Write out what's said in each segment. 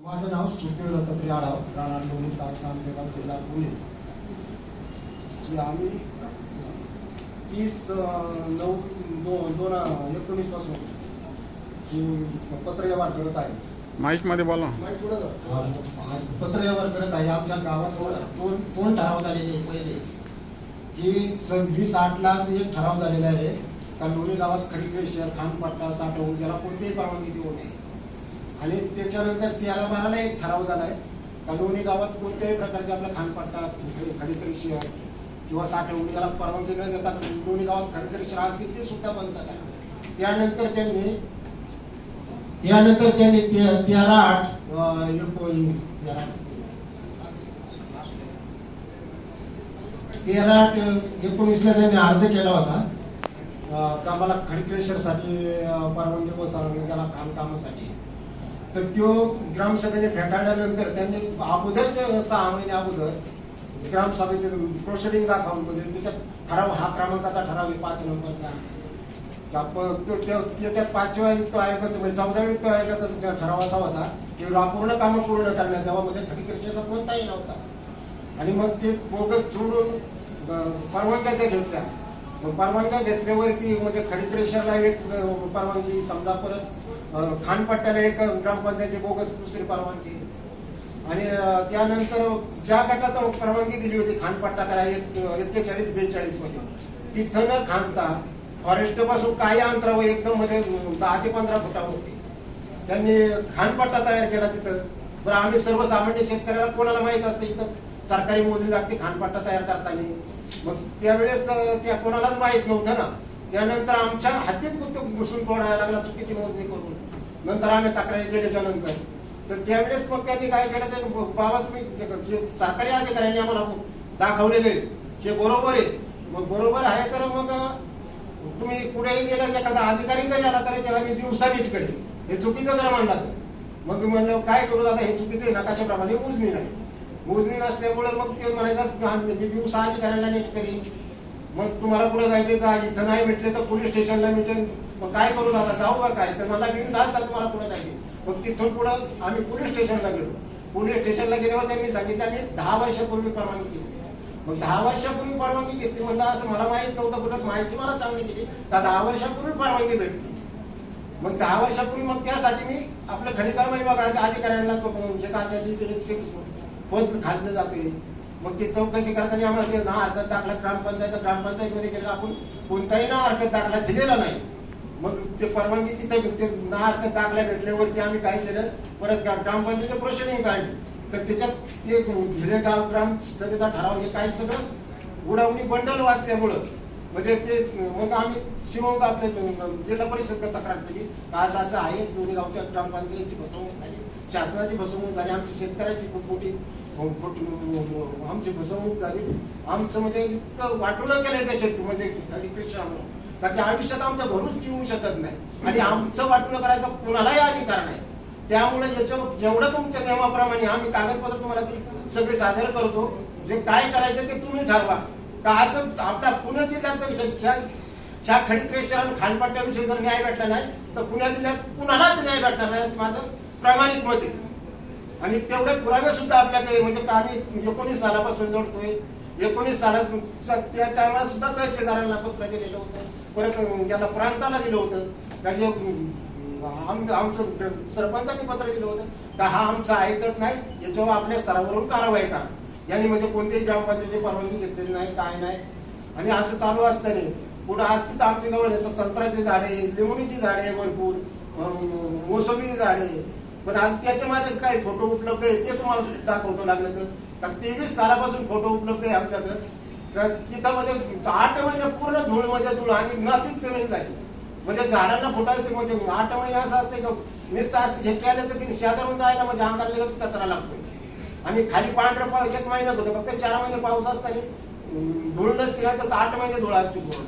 माझं नाव स्तुती दत्तात्रय आढाव, राहणार लोणी तालुका जिल्हा पुणे. की आम्ही 30/9/2019 पासून ही पत्र व्यवहार करत आहे. माईक मध्ये बोला. पत्र व्यवहार करत आहे. आमच्या गावात दोन ठराव झालेले आहे. पहिले की 26/8ला एक ठराव झालेला आहे का लोणी गावात खडीक्रेशर, खानपट्टा साठवून त्याला कोणतीही परवानगी देऊ नये. आणि त्याच्यानंतर 13/12ला एक ठराव झालाय का लोणी गावात कोणत्याही प्रकारचे आपला खानपट्टा, खडीक्रेशर किंवा साठवून याला परवानगी न देता लोणी गावात खडीक्रेशर असतील ते सुद्धा बंद करा. त्यानंतर त्यांनी 13/8/19ला त्यांनी अर्ज केला होता का मला खडीक्रेशरसाठी परवानगी व त्याला खाणकामासाठी. तर तो ग्रामसभेने फेटाळल्यानंतर त्यांनी अगोदरच 6 महिने अगोदर ग्रामसभेचे प्रोसिडिंग दाखवून म्हणजे त्याच्यात ठराव हा क्रमांकाचा ठराव आहे 5 नंबरचा. त्याच्यात 5व्या वित्त आयोगाचा म्हणजे 14व्या वित्त आयोगाचा ठराव असा होता की अपूर्ण कामं पूर्ण करण्यात यावं, म्हणजे खडीक्रेशरचा कोणताही नव्हता. आणि मग ते बोगस सोडून परवानग्या घेतल्या. परवानग्या घेतल्यावरती म्हणजे खडीक्रेशरला एक परवानगी, समजा परत खानपट्ट्याला एक ग्रामपंचायतीची बोगस दुसरी परवानगी. आणि त्यानंतर ज्या गटात परवानगी दिली होती खानपट्टा करायला 41-42 मध्ये, तिथं न खांदता फॉरेस्ट पासून काही अंतरावर एकदम म्हणजे 10 ते 15 फुटावरती त्यांनी खानपट्टा तयार केला तिथं. बरं, आम्ही सर्वसामान्य शेतकऱ्याला कोणाला माहित असतं इथं सरकारी मोजणी लागते खानपट्टा तयार करताना. मग त्यावेळेस त्या कोणालाच माहित नव्हतं ना. त्यानंतर आमच्या हातीत घुसून तोडायला लागला चुकीची मोजणी करून. नंतर आम्ही तक्रारी केल्याच्या नंतर तर त्यावेळेस मग त्यांनी काय केलं की बाबा तुम्ही सरकारी अधिकाऱ्यांनी आम्हाला दाखवलेले हे बरोबर आहे. मग बरोबर आहे तर मग तुम्ही कुठेही गेला एखादा अधिकारी जरी आला तरी त्याला मी दिवसा नीट करेन, हे चुकीचं जर म्हणला तर. मग म्हणलं काय करू दादा, हे चुकीचं आहे ना, कशाप्रमाणे मोजणी नाही. मोजणी नसल्यामुळे मग ते म्हणायचं मी दिवसा अधिकाऱ्यांना नीट करीन. मग तुम्हाला कुठे जायचे जा, इथं नाही भेटले तर पोलीस स्टेशनला भेटेल. मग काय करू दादा, जाऊ का काय, तर मला बिनधास्त तुम्हाला कुठे जायचे. मग तिथून पुढं आम्ही पोलीस स्टेशनला गेलो. पोलीस स्टेशनला गेल्यावर त्यांनी सांगितलं आम्ही 10 वर्षापूर्वी परवानगी घेतली. मग 10 वर्षापूर्वी परवानगी घेतली म्हणलं असं मला माहित नव्हतं. कुठं माहिती मला चांगली दिली का 10 वर्षापूर्वी परवानगी भेटते. मग 10 वर्षापूर्वी मग त्यासाठी मी आपलं खनिकर्म विभागाच्या अधिकाऱ्यांना जे काय असायची ते 120 पद खाल्लं जाते. मग ते चौकशी करताना आम्हाला ते ना हरकत दाखला ग्रामपंचायतमध्ये गेलं, आपण कोणताही ना हरकत दाखला दिलेला नाही. मग ते परवानगी तिथं ना हरकत दाखला भेटल्यावरती आम्ही काय केलं, परत ग्रामपंचायतीचे प्रोसिडिंग काढली. तर त्याच्यात ते धिरेगाव ग्रामसभेचा ठराव हे काही सगळं उडावणी बंडल वाचल्यामुळं म्हणजे ते मग आम्ही शिवंग आपले जिल्हा परिषद तक्रार केली असं असं आहे. दोन्ही गावच्या ग्रामपंचायतीची फसवणूक झाली, शासनाची फसवणूक झाली, आमची शेतकऱ्याची खूप मोठी आमची फसवणूक झाली. आमचं म्हणजे इतकं वाटोळं केलंय त्या शेती म्हणजे खडीक्रेशरमुळे कारण की आयुष्यात आमचं भरूच येऊ शकत नाही. आणि आमचं वाटोळं करायचा कोणालाही अधिकार नाही. त्यामुळे याच्यावर जेवढं तुमच्या नियमाप्रमाणे आम्ही कागदपत्र तुम्हाला सगळे सादर करतो. जे काय करायचं ते तुम्ही ठरवा. का असं आपल्या पुणे जिल्ह्यात ह्या खडीक्रेशर आणि खानपट्ट्याविषयी जर न्याय भेटला नाही तर पुणे जिल्ह्यात कुणालाच न्याय भेटणार नाही असं माझं प्रामाणिक मत आहे. आणि तेवढे पुरावे सुद्धा आपल्याकडे म्हणजे का आम्ही 19 सालापासून जोडतोय. 19 सालात त्या टायमाला सुद्धा तहसीलदारांना पत्र दिलेलं होतं, परत याला प्रांताला दिलं होतं का जे आमचं सरपंचांनी पत्र दिलं होतं का हा आमचं ऐकत नाही, याच्यावर आपल्या स्तरावरून कारवाई करा. यांनी म्हणजे कोणत्याही ग्रामपंचायतीची परवानगी घेतलेली नाही, काय नाही. आणि असं चालू असताना पुढे आज तिथं आमच्या जवळ संत्र्याची झाडे, लिंबूची झाडे भरपूर, मोसंबीची झाडे. पण आज त्याचे माझे काही फोटो उपलब्ध आहे ते तुम्हाला दाखवतो लागलं तर 23 सालापासून फोटो उपलब्ध आहे आमच्याकडे. तिथं म्हणजे 8 महिने पूर्ण धूळ म्हणजे धूळ आणि नापीक जमीन झाली. म्हणजे झाडांना फुटायचं म्हणजे 8 महिने असं असते का नुसतं असं हे केलं तर ते शेजारून जायला म्हणजे अंगाला लगेच कचरा लागतो. आणि खाली पांढरं 1 महिन्यात होतं, फक्त 4 महिने पाऊस असताना धूळ नसते ना तर 8 महिने धूळ असते पूर्ण.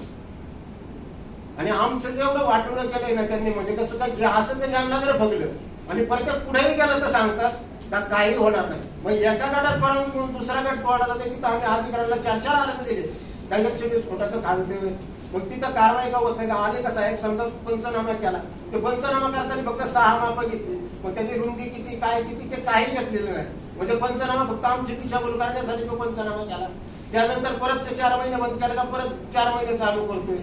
आणि आमचं जेवढं वाटोळं केलंय ना त्यांनी म्हणजे कसं काय असं जर यांना जर बघलं आणि परत पुढेही गेलं तर सांगतात का काही होणार नाही. मग एका गटात परवानगी दुसरा गट तोडला जाते. तिथं आम्ही अधिकाऱ्यांना 4 अर्ज दिले. काही 120 फुटाचं खांदे मग तिथं कारवाई का होत नाही का? आले का साहेब समजा पंचनामा केला, ते पंचनामा करताना फक्त 6 मापं घेतली, मग त्याची रुंदी किती काय किती ते काही घेतलेलं नाही. म्हणजे पंचनामा फक्त आमची दिशाभूल करण्यासाठी तो पंचनामा केला. त्यानंतर परत ते 4 महिने बंद केलं का परत 4 महिने चालू करतोय.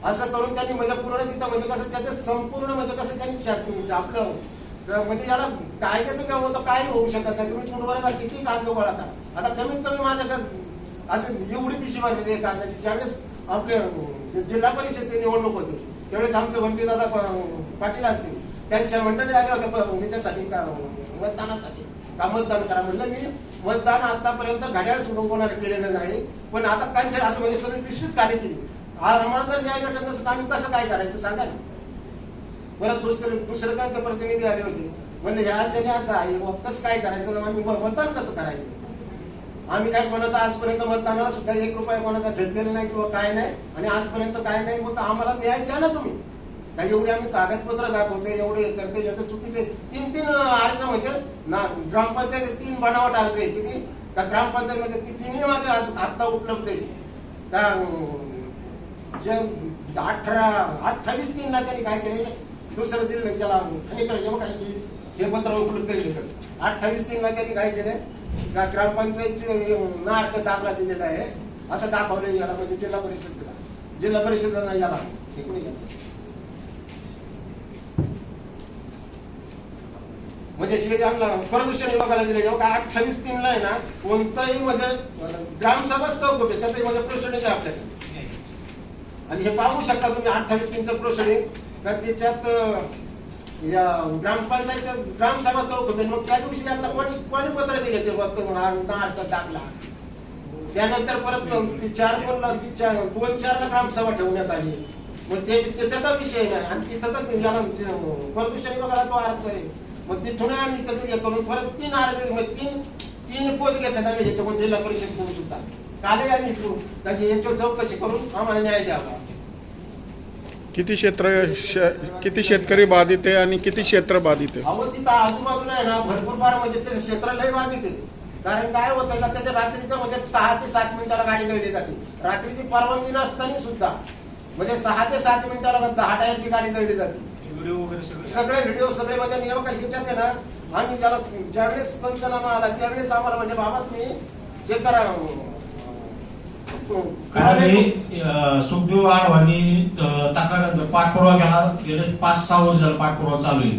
असं करून त्यांनी म्हणजे पूर्ण तिथं म्हणजे कसं त्याचं संपूर्ण म्हणजे कसं त्यांनी आपलं म्हणजे याला कायद्याचं काय होतं काय होऊ शकत नाही. तुम्ही कुठवर किती कागद गोळा करा. आता कमीत कमी माझ्या असं एवढी पिशी मारलेली आहे कागदाची. ज्यावेळेस आपले जिल्हा परिषदची निवडणूक होती त्यावेळेस आमचे बंटी दादा पाटील असतील त्यांच्या मंडळी आल्या होत्या याच्यासाठी का मतदानासाठी का मतदान करा. म्हणलं मी मतदान आतापर्यंत घड्याळ सोडून कोणाला केलेलं नाही, पण आता कांच्या असं म्हणजे सगळी पिशवीच खाली केली. आम्हाला जर न्याय भेटत नसतं आम्ही कसं काय करायचं सांगा ना. परत दुसरे त्यांचे प्रतिनिधी आले होते, म्हणले ह्या असं आहे कसं काय करायचं, आम्ही मतदान कसं करायचं. आम्ही काय कोणाचा आजपर्यंत मतदानाला सुद्धा 1 रुपया कोणाचा घेतलेला नाही किंवा काय नाही, आणि आजपर्यंत काय नाही. मग आम्हाला न्याय द्या ना तुम्ही. काय एवढे आम्ही कागदपत्र दाखवते एवढे करते याचं चुकीचे 3 अर्ज म्हणजे ना ग्रामपंचायत 3 बनावट अर्ज आहे. किती का ग्रामपंचायत मध्ये 3 माझे आता उपलब्ध आहे का. जे 28 3 ला त्यांनी काय केले दुसरं जिल्हा त्याला हे पत्र उपलब्ध केले. 28 3 ला त्यांनी काय केले का ग्रामपंचायतचे नार्क दाखला दिलेला आहे असं दाखवलं याला. म्हणजे जिल्हा परिषदेला याला ठीक नाही. म्हणजे प्रदूषण विभागाला दिले जेव्हा 28 3 ला आहे ना कोणताही म्हणजे ग्रामसभाच तौकूप त्याचं म्हणजे प्रोसिडिंग आहे आपल्याकडे. आणि हे पाहू शकता तुम्ही 28 3 चं प्रोसिडिंग का त्याच्यात या ग्रामपंचायतच्या ग्रामसभा तौकूप. मग त्या दिवशी यांना कोणी पत्र दिले ते दाखला. त्यानंतर परत 2-4 ला ग्रामसभा ठेवण्यात आली. मग त्याच्याचा विषय नाही आणि तिथं तर प्रदूषण विभागाला तो अर्थ आहे. मग तिथून आम्ही त्याचं हे करून परत 3 अर्ज 3 पोच घेतल्यात आम्ही याच्याकडून जिल्हा परिषद करून सुद्धा. कालही आम्ही याच्यावर चौकशी करून आम्हाला न्याय द्यावा. किती शेतकरी बाधित आहे आणि किती क्षेत्र बाधित आहे? अहो तिथं आजूबाजूला आहे ना भरपूर फार म्हणजे ते क्षेत्र लय बाधित आहे. कारण काय होतं का त्याच्या रात्रीचं म्हणजे 6 ते 7 मिनिटाला गाडी दळली जाते. रात्रीची परवानगी नसताना सुद्धा म्हणजे 6 ते 7 मिनिटाला 10 टायरची गाडी दळली जाते. सगळे व्हिडिओ सगळे म्हणजे नियम काही ह्याच्यात आहे ना. आम्ही त्याला ज्यावेळेस पंचनामा आला त्यावेळेस आम्हाला म्हणजे बाबा तुम्ही जे करा. सुखदेव आडवाणी तक्रार पाठपुरावा केला 5-6 वर्ष झाला पाठपुरावा चालू आहे.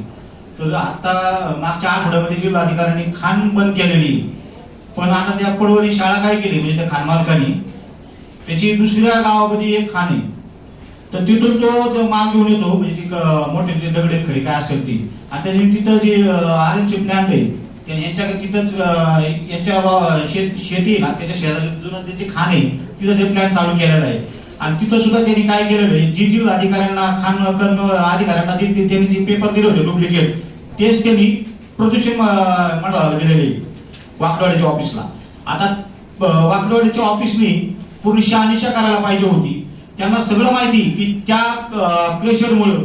तर आता मागच्या आठवड्यामध्ये जिल्हाधिकाऱ्यांनी खाण बंद केलेली, पण आता त्या पडवली शाळा काय केली म्हणजे त्या खाण मालकांनी त्याची दुसऱ्या गावामध्ये एक खाण आहे. तर तिथून तो माल घेऊन येतो म्हणजे ती मोठे जे दगडे खडी काय असेल ती, आणि त्याची तिथं जे आरएनसी प्लॅन्ट आहे यांच्याकडे तिथंच यांच्या शेती ना त्याच्या शेजारी जुनं त्याची खाण आहे तिथं ते प्लॅन चालू केलेला आहे. आणि तिथं सुद्धा त्यांनी काय केलेलं आहे जी जिल्हाधिकाऱ्यांना खाण अधिकाऱ्यांना त्यांनी जे पेपर दिले होते डुप्लिकेट तेच त्यांनी प्रदूषण मंडळाला दिलेले वाकडवाडीच्या ऑफिसला. आता वाकडवाडीच्या ऑफिसनी पूर्ण शहानिशा करायला पाहिजे होती. त्यांना सगळं माहिती की त्या क्लेशरमुळे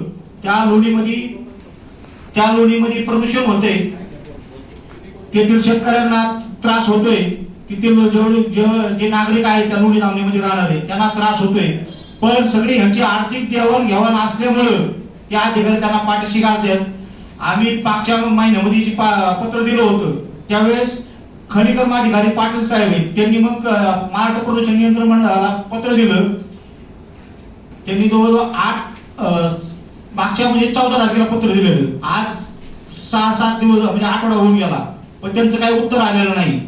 त्या लोणीमध्ये प्रदूषण होते, तेथील शेतकऱ्यांना त्रास होतोय, तिथे जे नागरिक आहेत त्या लोणी दामणीमध्ये राहणारे त्यांना त्रास होतोय. पण सगळी ह्यांची आर्थिक देवाणघेवाण असल्यामुळं त्या अधिकारी त्यांना पाठीशी घालतात. आम्ही मागच्या महिन्यामध्ये पत्र दिलं होतं त्यावेळेस खनिकर्म अधिकारी पाटील साहेब आहेत त्यांनी मग महाराष्ट्र प्रदूषण नियंत्रण मंडळाला पत्र दिलं. त्यांनी जवळजवळ मागच्या म्हणजे 14 तारखेला पत्र दिलेलं. आज 6-7 दिवस म्हणजे आठवडा होऊन गेला पण त्यांचं काही उत्तर आलेलं नाही.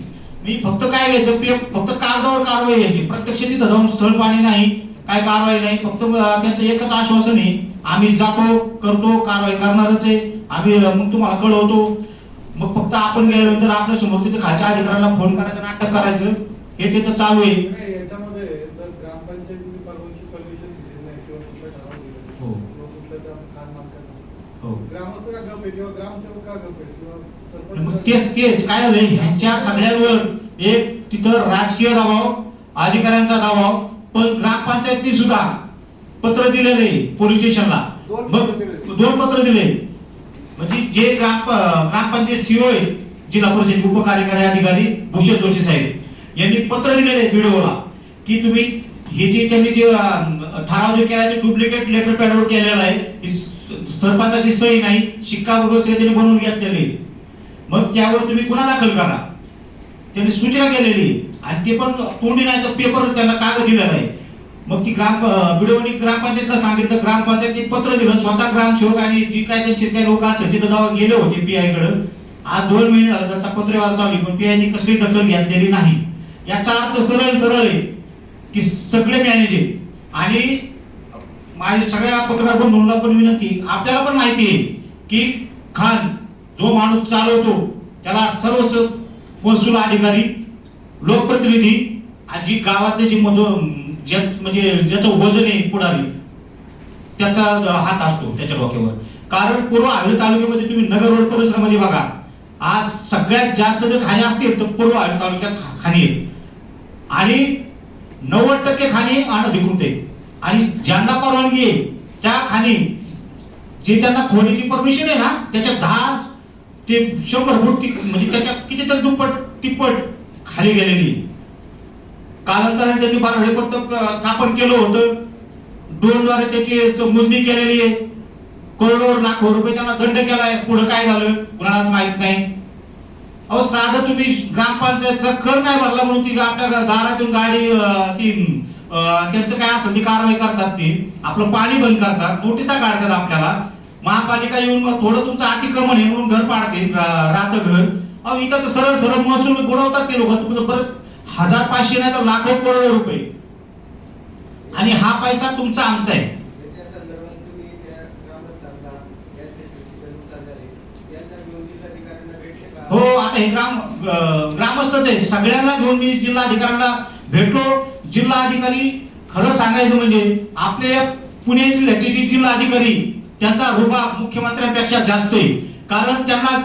मी फक्त काय घ्यायचं फक्त कागदावर कारवाई घ्यायची, प्रत्यक्ष तिथं जाऊन स्थळ पाणी नाही काय कारवाई नाही. फक्त त्यांचं एकच आश्वासन आहे आम्ही जातो करतो कारवाई करणारच आहे आम्ही मग तुम्हाला कळवतो. मग फक्त आपण गेल्यानंतर आपल्या समोर तिथे खालच्या अधिकाऱ्याला फोन करायचं नाटक करायचं हे तिथं चालू आहे. याच्यामध्ये जर ग्रामपंचायतीने परवानगी परमिशन दिली नाही किंवा कुठलं ठराव दिलं हो खाण मालकांना हो ग्रामस्थ का गप आहे किंवा ग्रामसेवक का गप आहे किंवा मग सरपंच तेच काय झालंय ह्यांच्या सगळ्यांवर एक तिथं राजकीय दबाव अधिकाऱ्यांचा दबाव. पण ग्रामपंचायतनी सुद्धा पत्र दिलेले पोलीस स्टेशनला 2 पत्र दिले. म्हणजे जे ग्रामपंचायत सीओ आहे जिल्हा परिषद उपकार्यकारी अधिकारी भूषण जोशी साहेब यांनी पत्र दिलेले बीडीओला की तुम्ही हे जे त्यांनी जे ठराव जे केला ते डुप्लिकेट लेटर पॅडवर केलेला आहे, सरपंचाची सही नाही, शिक्का वगैरे त्यांनी बनवून घेतलेले, मग त्यावर तुम्ही गुन्हा दाखल करा. त्यांनी सूचना केलेली आणि ते पण तोंडी नाही तर पेपर त्यांना कागद दिलेला आहे. मग ती बिडवणी ग्रामपंचायतला सांगितलं, ग्रामपंचायतीने पत्र दिलं, स्वतः ग्रामसेवक आणि जी काय त्यांचे काही लोक असतात तिथं जेव्हा गेले होते पीआय कडे. आज 2 महिने झाले त्याचा पत्रव्यवहार चालू आहे, पण पीआयनी कसली दखल घेतलेली नाही. याचा अर्थ सरळ आहे की सगळे मॅनेजर आणि माझी सगळ्या पत्रकार बंधूंना पण विनंती, आपल्याला पण माहिती आहे की खान जो माणूस चालवतो त्याला सर्व महसूल अधिकारी, लोकप्रतिनिधी आणि जी गावातले जी म्हणजे ज्याचं वजन आहे पुढारी त्याचा हात असतो त्याच्या डोक्यावर. कारण पूर्व हवेली तालुक्यामध्ये तुम्ही नगर रोड परिसरामध्ये बघा, आज सगळ्यात जास्त जर खाणी असतील तर पूर्व हवेली तालुक्यात खाणी आहेत आणि 90% खाणी अनधिकृत आहे. आणि ज्यांना परवानगी आहे त्या खाणी जे त्यांना खोलीची परमिशन आहे ना त्याच्या 10 ते 100 फूट म्हणजे त्याच्या कितीतरी दुप्पट तिप्पट खाली गेलेली. कालांतराने त्यांनी बारवडे पथक स्थापन केलं होतं, ड्रोनद्वारे त्याची मोजणी केलेली आहे, करोडो लाखो रुपये त्यांना दंड केलाय. पुढे काय झालं कुणालाच माहित नाही. अहो साधं तुम्ही ग्रामपंचायतचा कर नाही भरला म्हणून ती आपल्या दारातून गाडी ती त्यांचं काय असेल ती कारवाई करतात, ती आपलं पाणी बंद करतात, नोटिसा काढतात आपल्याला. महापालिका येऊन मग थोडं तुमचं अतिक्रमण आहे म्हणून घर पाडते, राहतं घर. अहो इथं तर सरळ महसूल बुडवतात ते लोक, परत 1000-500 नाही तर लाखो करोडो रुपये. आणि हा पैसा तुमचा आमचा आहे. हो, आता हे ग्रामस्थच आहे, सगळ्यांना घेऊन मी जिल्हाधिकाऱ्यांना भेटलो. जिल्हाधिकारी खरं सांगायचं म्हणजे आपले पुणे जिल्ह्याचे जे जिल्हाधिकारी त्यांचा रुबाब मुख्यमंत्र्यांपेक्षा जास्त आहे. कारण त्यांना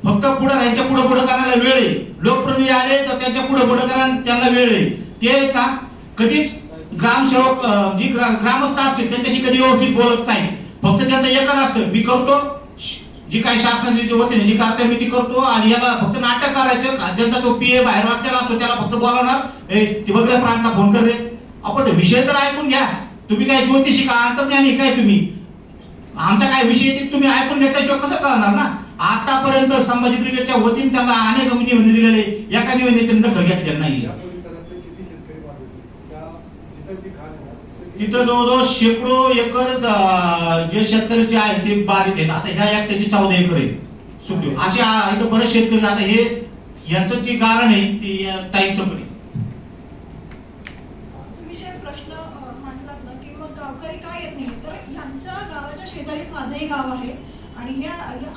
फक्त यांच्या पुढे करायला वेळ आहे. लोकप्रतिनिधी आले तर त्यांच्या पुढे करायला त्यांना वेळ आहे. ते का कधीच ग्रामसेवक जी ग्रामस्थ असतील त्यांच्याशी कधी व्यवस्थित बोलत नाही. फक्त त्यांचं एकच असतं, मी करतो जी काही शासनाची वतीने जी कार्य मी ती करतो आणि याला फक्त नाटक करायचं. ज्यांचा तो पीए बाहेर वाटलेला असतो त्याला फक्त बोलावणार, ते वगैरे प्रांतला फोन कर रे. आपण विषय तर ऐकून घ्या. तुम्ही काय ज्योतिषी का अंतर्ज्ञानी काय तुम्ही? आमचा काय विषय ते तुम्ही ऐकून घेतल्याशिवाय कसं कळणार ना. आतापर्यंत संभाजी ब्रिगेडच्या वतीने त्यांना अनेक निवेदन दिलेले, एका निवेदनाची दखल घेतलेली नाही. तिथं जवळजवळ शेकडो एकर जे शेतकरी जे आहेत ते बाधित आहेत. आता ह्या एकट्याची 14 एकर आहे सुखदेव. असे इथं बरेच शेतकरी. आता हे यांचं जे कारण आहे ते ताईंचं पण. तुम्ही जे प्रश्न म्हणतात ना की मग गावकरी काय येत नाही, तर ह्यांच्या गावाच्या शेजारीच माझंही गाव आहे आणि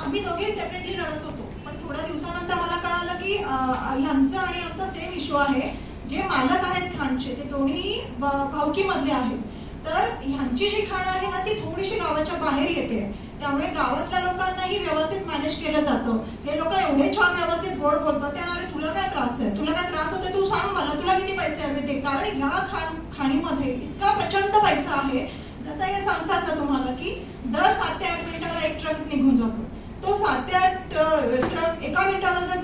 आम्ही दोघे सेपरेटली लढत होतो. पण थोड्या दिवसानंतर मला कळालं की ह्यांचा आणि आमचा सेम इश्यू आहे. जे मालक आहेत खाणचे ते दोन्ही भावकी मधले आहेत. तर ह्यांची जी खाण आहे ना ती थोडीशी गावाच्या बाहेर येते, त्यामुळे गावातल्या लोकांनाही व्यवस्थित मॅनेज केलं जातं. हे लोक एवढे छान व्यवस्थित गोड बोलतात, त्यांना अरे तुला काय त्रास आहे, तुला काय त्रास होतोय तू सांग मला, तुला किती पैसे हवे ते. कारण ह्या खाणीमध्ये इतका प्रचंड पैसा आहे. जसं हे सांगतात ना तुम्हाला की दर 7 ते 8 मिनिटाला एक ट्रक निघून जातो. तो 7 ते 8 ट्रक एका मिनिटाला जर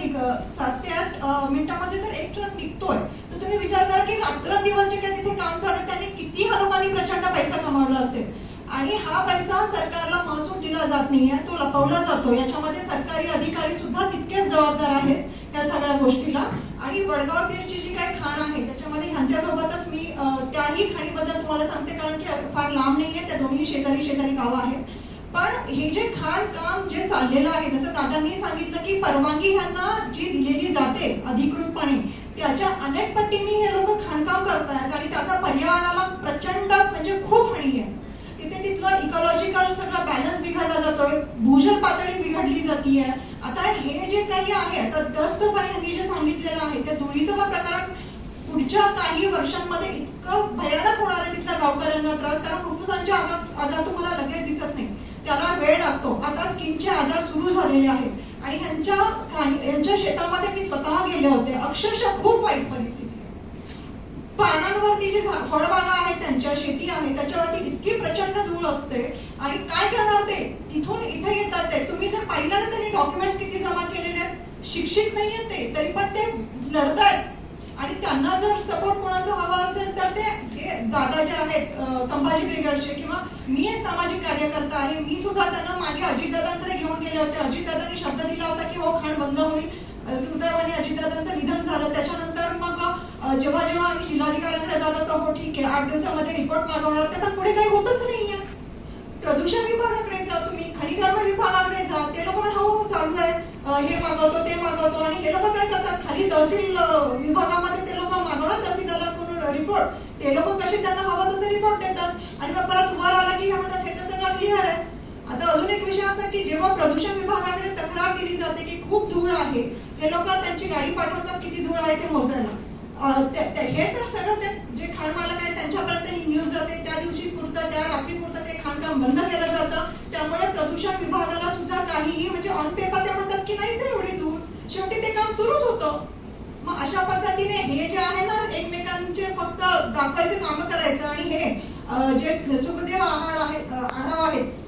7 ते 8 मिनिटामध्ये जर एक ट्रक निघतोय तर तुम्ही विचार करा की रात्रंदिवस जे काही तिथे काम चालू त्यांनी किती लोकांनी प्रचंड पैसा कमावला असेल. आणि हा पैसा सरकारला महसूल दिला जात नाहीये, तो लपवला जातो. याच्यामध्ये सरकारी अधिकारी सुद्धा तितकेच जबाबदार आहेत या सगळ्या गोष्टीला. आणि वडगाव पीरची जी काही खाण आहे ज्याच्यामध्ये ह्यांच्यासोबतच मी त्याही खाणीबद्दल तुम्हाला सांगते, कारण की फार लांब नाहीये, त्या दोन्ही शेजारी गावं आहेत. पण हे जे खाण काम जे चाललेलं आहे, जसं दादांनी सांगितलं की परवानगी ह्यांना जी दिलेली जाते अधिकृतपणे त्याच्या अनेक पटींनी हे लोक खाणकाम करतायत आणि त्याचा पर्यावरणाला प्रचंड म्हणजे खूप हानी आहे. तिथे तिथलं इकॉलॉजिकल सगळं बॅलन्स बिघडला जातोय, भूजल पातळी बिघडली जातीये. आता हे जे काही आहे तर दस्तपणे ह्यांनी जे सांगितलेलं आहे त्या धुळीचं प्रकरण पुढच्या काही वर्षांमध्ये इतकं भयानक होणार आहे तिथल्या गावकऱ्यांना त्रास. कारण फुफ्फुसांचे आजार तुम्हाला लगेच दिसत नाही, त्याला वेळ लागतो. आता स्किनचे आजार सुरू झालेले आहेत आणि यांच्या शेतामध्ये मी स्वतः गेले होते. अक्षरशः खूप वाईट परिस्थिती आहे. पानांवरती जे फळबागा आहेत, त्यांच्या शेती आहे, त्याच्यावरती इतकी प्रचंड धूळ असते आणि काय करणार ते तिथून इथे येतात. ते तुम्ही जर पाहिलं ना त्यांनी डॉक्युमेंट्स किती जमा केलेले आहेत, शिक्षित नाहीयेत ते तरी पण ते लढतायत. आणि त्यांना जर सपोर्ट कोणाचा हवा असेल तर ते दादा जे आहेत संभाजी ब्रिगेडचे, किंवा मी एक सामाजिक कार्यकर्ता आहे, मी सुद्धा त्यांना मागे अजितदादांकडे घेऊन गेले होते. अजितदादांनी शब्द दिला होता की हो खाण बंद होईल. दुर्दैवाने अजितदादांचं निधन झालं. त्याच्यानंतर मग जेव्हा जेव्हा आम्ही जिल्हाधिकाऱ्यांकडे जात होतो, हो ठीक आहे 8 दिवसामध्ये रिपोर्ट मागवणार, तर पुढे काही होतच नाहीये. प्रदूषण विभागाकडे जा तुम्ही, खनिकर्म विभागाकडे जा, ते लोक हो चालू आहे, हे मागवतो ते मागवतो. आणि हे लोक काय करतात, खाली तहसील विभागामध्ये ते लोक मागवणार तहसीलदाराकडून रिपोर्ट, ते लोक कसे त्यांना हवं तसे रिपोर्ट देतात आणि मग परत वर आला की हे म्हणतात हे तर सगळं क्लिअर आहे. आता अजून एक विषय असा की जेव्हा प्रदूषण विभागाकडे तक्रार दिली जाते की खूप धूळ आहे, ते लोक त्यांची गाडी पाठवतात किती धूळ आहे ते मोजायला. हे तर सगळं ते जे खाणमालक आहे त्यांच्यापर्यंत ही न्यूज जाते, त्या दिवशी पुरतं त्या रात्री पुरतं ते खाणकाम बंद केलं जातं. त्यामुळे प्रदूषण विभागाला सुद्धा काहीही म्हणजे ऑन पेपर ते म्हणतात की नाहीच एवढी धूळ, शेवटी ते काम सुरूच होतं. मग अशा पद्धतीने हे जे आहे ना एकमेकांचे फक्त दाखवायचे काम करायचं. आणि हे जे सुखदेव आढाव आहेत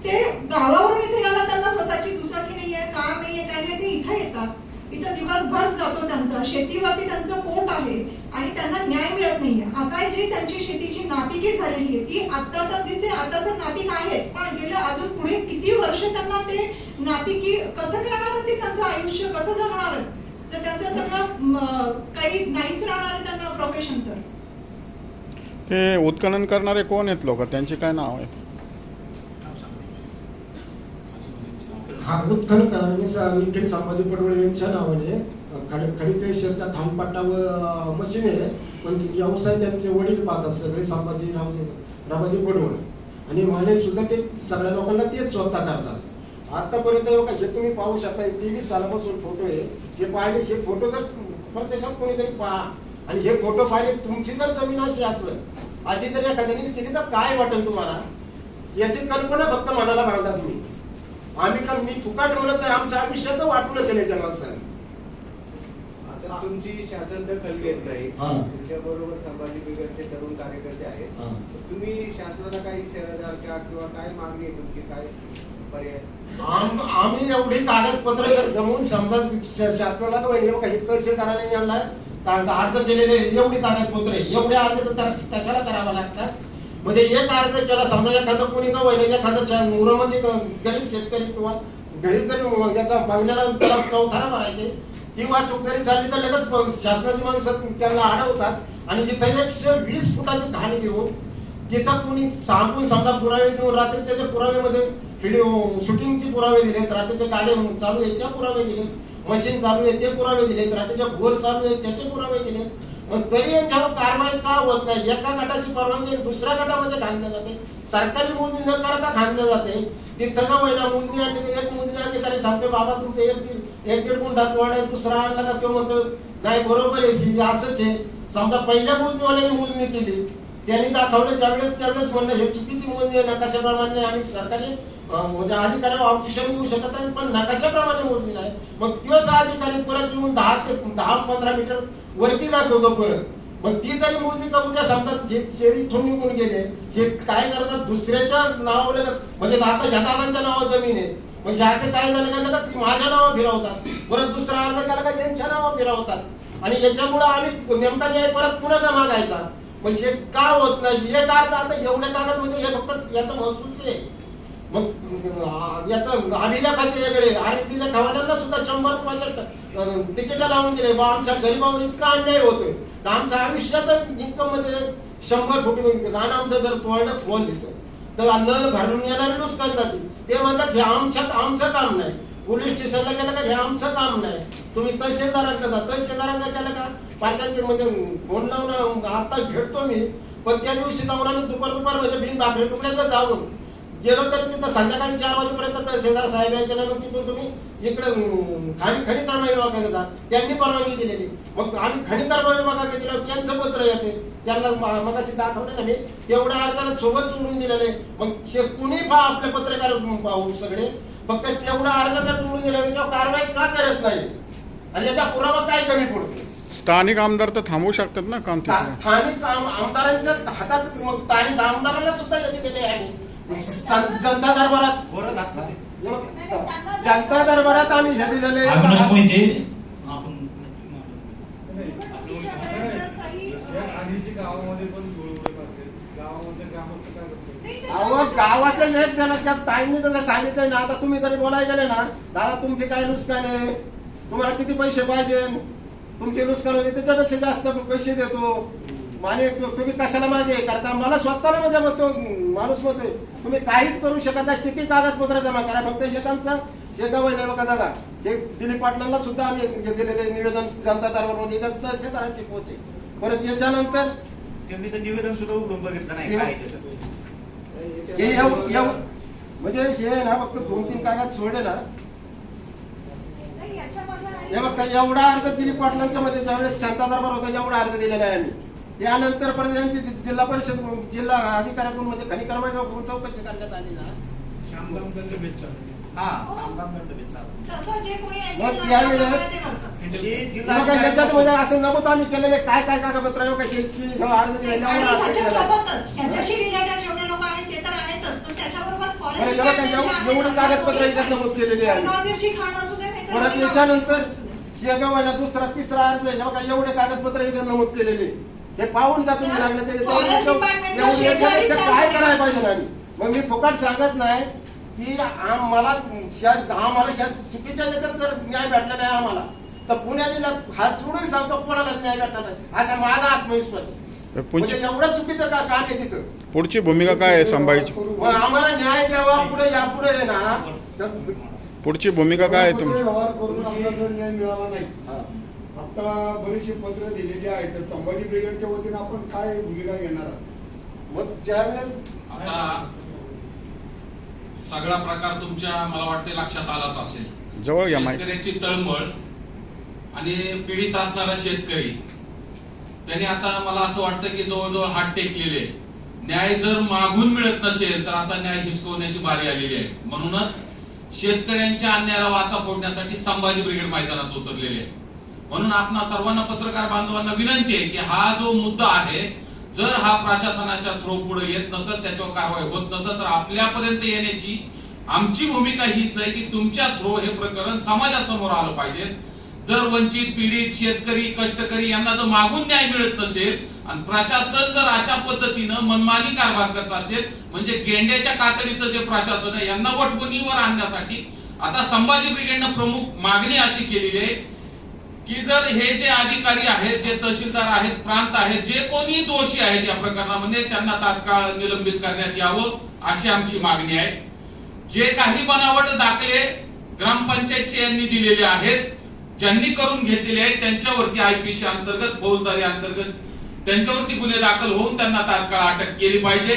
ते गावावरून इथे यायला त्यांना स्वतःची दुचाकी नाहीये, काम नाहीये, काय नाही, ते इथे येतात. इथं दिवसभर जातो त्यांचा, शेतीवरती त्यांचं पोट आहे आणि त्यांना न्याय मिळत नाहीये. आता जी त्यांची शेतीची नापिकी झालेली आहे ती आता तर दिसते, आताच नापीक आहेच, पण गेल्या अजून पुढे किती वर्ष त्यांना ते नापिकी कसं करणार, ते त्यांचं आयुष्य कसं जगणार, तर त्यांचं सगळं काही नाहीच राहणार त्यांना प्रोफेशन. तर ते उत्खनन करणारे कोण आहेत लोक, त्यांचे काय नाव आहेत? हा उत्खनन करणारे संभाजी पडवळ यांच्या नावाने खडीपेशरच्या थांबपट्टा व मशीन आहे, पण व्यवसाय त्यांचे वडील पाहतात सगळे, रामाजी पडवळ. आणि माने सुद्धा ते सगळ्या लोकांना तेच स्वतः करतात. आतापर्यंत हे तुम्ही पाहू शकता, 23 सालापासून फोटो आहे. हे पाहिले, हे फोटो जर प्रत्यक्षात कोणीतरी पहा आणि हे फोटो पाहिले, तुमची जर जमीन अशी जर एखाद्याने केली तर काय वाटेल तुम्हाला, याची कल्पना फक्त मनाला बांधा तुम्ही. मी फुकाट म्हणत नाही, आमच्या आयुष्याचं वाटून केलं त्या माणसाने. आता तुमची शासन दखल घेत नाही, तुमच्या बरोबर संभाजी ब्रिगेडचे तरुण कार्यकर्ते आहेत, तुम्ही शासनाला काही इशारा द्याल का, किंवा काय मागणी आहे तुमची, काय पर्याय? आम्ही एवढी कागदपत्र जमवून समजा शासनाला काही तहसीलदाराने यांना अर्ज केलेले एवढी कागदपत्र, एवढे अर्ज कशाला करावा लागतात? म्हणजे एक अर्ज केला समजा एखादं कोणी का वैल एखादं मुरमाचे गरीब शेतकरी किंवा घरी जरी याचा बंगल्याला चौथारा भरायचे किंवा चूक जरी झाली तर लगेच शासनाची माणसं त्यांना अडवतात आणि जिथे 120 फुटाची घाण घेऊन तिथं कोणी सांगून समजा पुरावे देऊन रात्रीचे जे पुरावेमध्ये व्हिडिओ शूटिंगचे पुरावे दिलेत, रात्रीचे गाड्या चालू आहेत त्या पुरावे दिलेत, मशीन चालू आहे ते पुरावे दिलेत, रात्रीच्या बोर चालू आहेत त्याचे पुरावे दिलेत. मग तरी यांच्यावर कारवाई का होत नाही? एका गटाची परवानगी दुसऱ्या गटामध्ये घालण्यात जाते, सरकारी मोजणी न करता घालण्यात जाते. तिथं का महिना मोजणी आणि एक मोजणी अधिकारी सांगतो बाबा तुमचं 1-1.5 गुंठा तोड आहे, दुसरा आणला का तो म्हणतो नाही बरोबर आहे असंच आहे. समजा पहिल्या मोजणीवाल्याने मोजणी केली, त्यांनी दाखवलं त्यावेळेस म्हणलं हे चुकीची मोजणी आहे, नकाशाप्रमाणे आम्ही सरकारी म्हणजे अधिकारी ऑब्जेक्शन घेऊ शकत नाही, पण नकाशाप्रमाणे मोजणी नाही. मग तोच अधिकारी परत येऊन 10 ते 10-15 मीटर वरती दाखवतो परत. मग ती जरी मोजणी का उद्या समजा शेती इथून निघून गेले, हे काय करतात दुसऱ्याच्या नावावर, म्हणजे आता ह्या दादांच्या नावावर जमीन आहे, म्हणजे असे काय झालं का लगेच माझ्या नावावर फिरवतात, परत दुसरा अर्ज केला का त्यांच्या नावावर फिरवतात. आणि याच्यामुळे आम्ही नेमका न्याय परत पुन्हा का मागायचा? म्हणजे का होत नाही? एक अर्ज आता एवढ्या कागद म्हणजे हे फक्त याचं महसूलच आहे. मग याचं अभिलेखाचे वेगळे आणि तिने खवाड्यांना सुद्धा 100 रुपयाचं तिकीट लावून दिले. बा आमच्या गरीबावर इतका अन्याय होतोय तर आमच्या आयुष्याचं इन्कम म्हणजे 100 फुट रान आमचं जर तोडलं फ्लोअर तर नळ भरून येणारे नुकसान जाते. ते म्हणतात हे आमचं काम नाही, पोलीस स्टेशनला गेलं का हे आमचं काम नाही, तुम्ही तहसीलदारांकडे जा. तहसीलदारांकडे गेलं का पालकांचे म्हणजे फोन लावून आता भेटतो मी, पण त्या दिवशी जाऊन आम्ही दुपार म्हणजे बिन भाकरी तुकड्याचं जाऊन गेलो तरी तिथं संध्याकाळी 4 वाजेपर्यंत तहसीलदार साहेब यायचे नाही. मग तिथून तुम्ही इकडे खनिकर्म विभागाकडे जा, त्यांनी परवानगी दिलेली. मग आम्ही खनिकर्म विभागाकडे गेलो, त्यांचं पत्र येते, त्यांना मगाशी दाखवले ना मी, तेवढ्या अर्जाला सोबत जोडून दिलेले. मग कुणी आपले पत्रकार पाहू सगळे, फक्त तेवढा अर्ज जर जोडून दिला याच्यावर कारवाई का करत नाही आणि याचा पुरावा काय कमी पडतो? स्थानिक आमदार तर थांबवू शकतात ना काम? स्थानिक आमदारांच्या हातात, मग स्थानिक आमदारांना सुद्धा यांनी दिले आहे. जनता दरबारात आम्ही हे दिलेले अहो गावातले लेख देणार का ताईंनी जर सांगितलं ना, आता तुम्ही जरी बोलायला गेले ना, दादा तुमचे काय नुकसान आहे, तुम्हाला किती पैसे पाहिजे, तुमचे नुकसान होते त्याच्यापेक्षा जास्त पैसे देतो, माने तुम्ही कशाला माझे करता, मला स्वतःला माझ्या म्हणतो माणूस म्हणतोय तुम्ही काहीच करू शकत नाही, किती कागदपत्र जमा करा, फक्त एकांचा शेगाव आहे बघा दादा, हे दिलीप पाटलांना सुद्धा आम्ही दिलेले निवेदन जनता दरबारमध्ये शेतकऱ्यांची पोहोचे. परत याच्यानंतर त्यांनी तर निवेदन सुद्धा उघडून बघितलं नाही काय त्याचं. म्हणजे हे ना फक्त 2-3 कागद सोडले ना, हे बघा एवढा अर्ज दिलीप पाटलांच्या मध्ये ज्यावेळेस शांता दरबार होता एवढा अर्ज दिलेला आहे आम्ही. त्यानंतर परत यांची जिल्हा परिषद जिल्हा अधिकाऱ्याकडून म्हणजे खनिकर्म विभागाकडून चौकशी करण्यात आली ना, याच्यात म्हणजे असं नमूद आम्ही केलेले काय काय कागदपत्र अर्ज दिले एवढी कागदपत्र याच्यात नमूद केलेली आहे. परत याच्यानंतर शेगाव आहे ना, दुसरा तिसरा अर्ज आहे बघा, एवढे कागदपत्र याच्यात नमूद केलेले. हे पाहून का तुम्ही लागले याच्यापेक्षा काय करायला पाहिजे ना आम्ही. मग मी फुकट सांगत नाही की आम्हाला चुकीच्या याच्यात जर न्याय भेटला नाही आम्हाला, तर पुण्या जिल्ह्यात हात जोडून सांगतो कोणालाच न्याय भेटला नाही असा माझा आत्मविश्वास आहे. म्हणजे एवढं चुकीचं काम आहे तिथं. पुढची भूमिका काय आहे संभाजीची? आम्हाला न्याय द्यावा पुढे यापुढे आहे ना, पुढची भूमिका काय आहे तुमची? व्यवहार करून आपला जर न्याय मिळाला नाही, आता बरीचशी पत्र दिलेली आहेत, तर संभाजी ब्रिगेडच्या वतीने आपण काय भूमिका घेणार आहात? मग ज्यावेळेस आता सगळा प्रकार तुमच्या मला वाटते लक्षात आलाच असेल. जवळ घ्या माहिती. शेतकऱ्याची तळमळ आणि पीडित असणारा शेतकरी त्यांनी आता मला असं वाटतं की जवळजवळ हात टेकलेले. न्याय जर मागून मिळत नसेल तर आता न्याय हिसकवण्याची बारी आलेली आहे. म्हणूनच शेतकऱ्यांच्या अन्यायाला वाचा फोडण्यासाठी संभाजी ब्रिगेड मैदानात उतरलेले आहे. म्हणून आपणा सर्वांना पत्रकार बांधवांना विनंती आहे की हा जो मुद्दा आहे, जर हा प्रशासनाच्या थ्रो पुढे येत नसत, त्याच्यावर कारवाई होत नसत, तर आपल्यापर्यंत येण्याची आमची भूमिका हीच आहे की तुमच्या थ्रो हे प्रकरण समाजासमोर आलं पाहिजे. जर वंचित पीडित शेतकरी कष्टकरी यांना जर मागून न्याय मिळत नसेल आणि प्रशासन जर अशा पद्धतीनं मनमानी कारभार करत असेल, म्हणजे गेंड्याच्या कातडीचं जे प्रशासन आहे यांना वटवणीवर आणण्यासाठी आता संभाजी ब्रिगेडनं प्रमुख मागणी अशी केलेली आहे की जर हे जे अधिकारी आहेत, जे तहसीलदार आहेत, प्रांत आहेत, जे कोणी दोषी आहेत या प्रकरणामध्ये त्यांना तात्काळ निलंबित करण्यात यावं अशी आमची मागणी आहे. जे काही बनावट दाखले ग्रामपंचायतचे यांनी दिलेले आहेत, ज्यांनी करून घेतलेले आहेत, त्यांच्यावरती आयपीसी अंतर्गत फौजदारी अंतर्गत त्यांच्यावरती गुन्हे दाखल होऊन त्यांना तात्काळ अटक केली पाहिजे.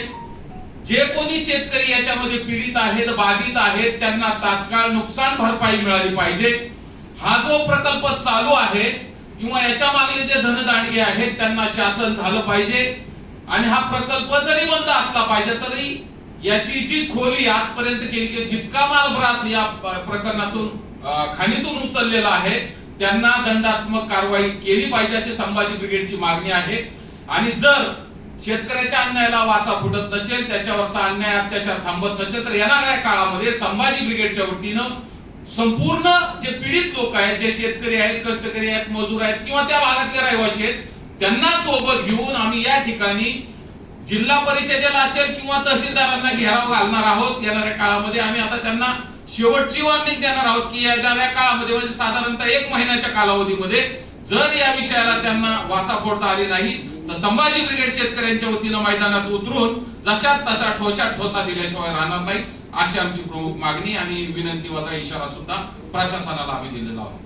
जे कोणी शेतकरी याच्यामध्ये पीडित आहेत, बाधित आहेत, त्यांना तात्काळ नुकसान भरपाई मिळाली पाहिजे. हा जो प्रकल्प चालू आहे किंवा याच्या मागले जे धनदांडगे आहेत त्यांना शासन झालं पाहिजे आणि हा प्रकल्प जरी बंद असला पाहिजे तरी याची जी खोली आजपर्यंत केली की जितका मालभ्रास या प्रकरणातून खाणीतून उचललेला आहे त्यांना दंडात्मक कारवाई केली पाहिजे अशी संभाजी ब्रिगेडची मागणी आहे. आणि जर शेतकऱ्याच्या अन्यायाला वाचा फुटत नसेल, त्याच्यावरचा अन्याय अत्याचार थांबत नसेल, तर येणाऱ्या काळामध्ये संभाजी ब्रिगेडच्या वतीनं संपूर्ण जे पीडित लोक आहेत, जे शेतकरी आहेत, कष्टकरी आहेत, मजूर आहेत किंवा त्या भागातले रहिवासी आहेत, त्यांना सोबत घेऊन आम्ही या ठिकाणी जिल्हा परिषदेला असेल किंवा तहसीलदारांना घेराव घालणार आहोत. येणाऱ्या काळामध्ये आम्ही आता त्यांना शेवटची वॉर्निंग देणार आहोत की येणाऱ्या काळामध्ये म्हणजे साधारणतः 1 महिन्याच्या कालावधीमध्ये जर या विषयाला त्यांना वाचा फोडता आली नाही तर संभाजी ब्रिगेड शेतकऱ्यांच्या वतीनं मैदानात उतरून जशात तसा ठोशात ठोसा दिल्याशिवाय राहणार नाही अशी आमची प्रमुख मागणी आणि विनंती वजा इशारा सुद्धा प्रशासनाला आम्ही दिलेला आहोत.